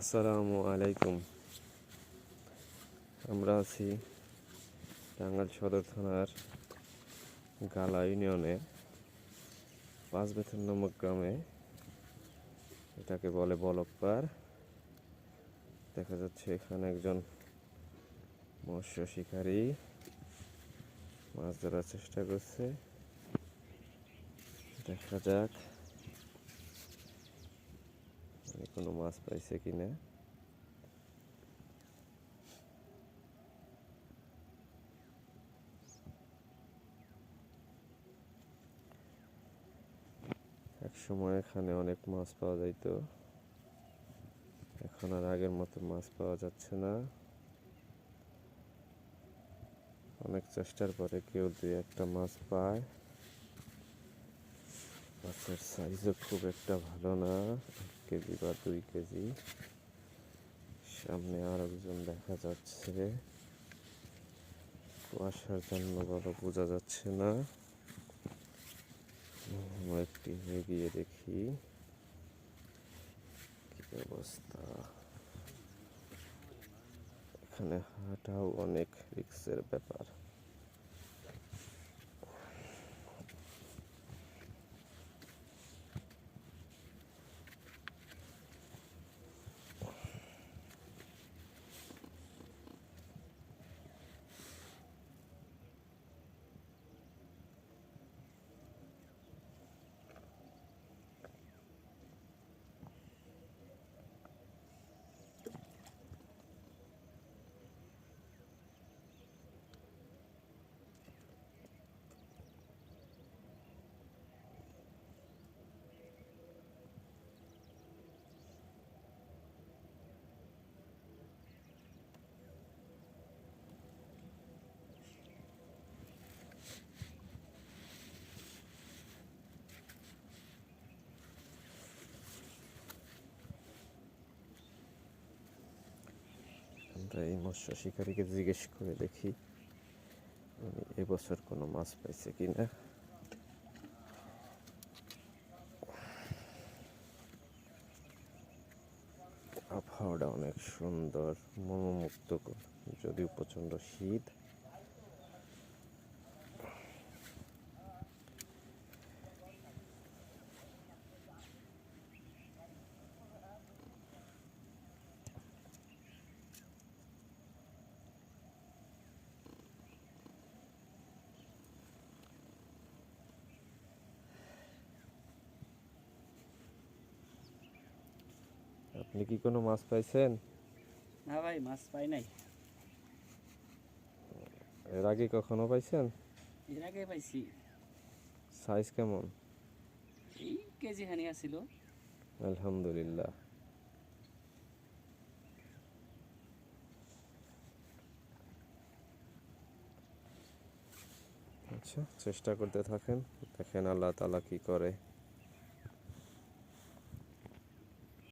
আসসালামু আলাইকুম। আমরা আছি টাঙ্গাইল সদর থানার গালা ইউনিয়নে পাঁচবেথুন নামক গ্রামে। এটাকে বলে বলকপাড়। দেখা যাচ্ছে এখানে একজন মৎস্য শিকারী মাছ ধরার চেষ্টা করছে। দেখা যাক কোনো মাছ পাইছে কিনা। এক সময় এখানে অনেক মাছ পাওয়া যাইত, এখন আর আগের মতো মাছ পাওয়া যাচ্ছে না। অনেক চেষ্টার পরে কেউ দুই একটা মাছ পায়। মাছের সাইজও খুব একটা ভালো না, 1 কেজি বা 2 কেজি। সামনে আর একজন দেখা যাচ্ছে, কুয়াশার জন্য ভালো বোঝা যাচ্ছে না। একটি এগিয়ে দেখি কি অবস্থা। এখানে হাঁটাও অনেক রিস্কের ব্যাপার। আমরা এই মৎস্য শিকারীকে জিজ্ঞেস করে দেখি উনি এবছর কোনো মাছ পাইছে কিনা। আবহাওয়াটা অনেক সুন্দর, মনোমুগ্ধকর, যদিও প্রচণ্ড শীত। আপনি কি কোনো মাছ পাইছেন? না ভাই, মাছ পাই নাই। এর আগে কখনো পাইছেন? এর আগে পাইছি, সাইজ কেমন? এই কেজি খানি আছিল। আলহামদুলিল্লাহ। আচ্ছা, চেষ্টা করতে থাকেন, দেখেন আল্লাহ তাআলা কি করে।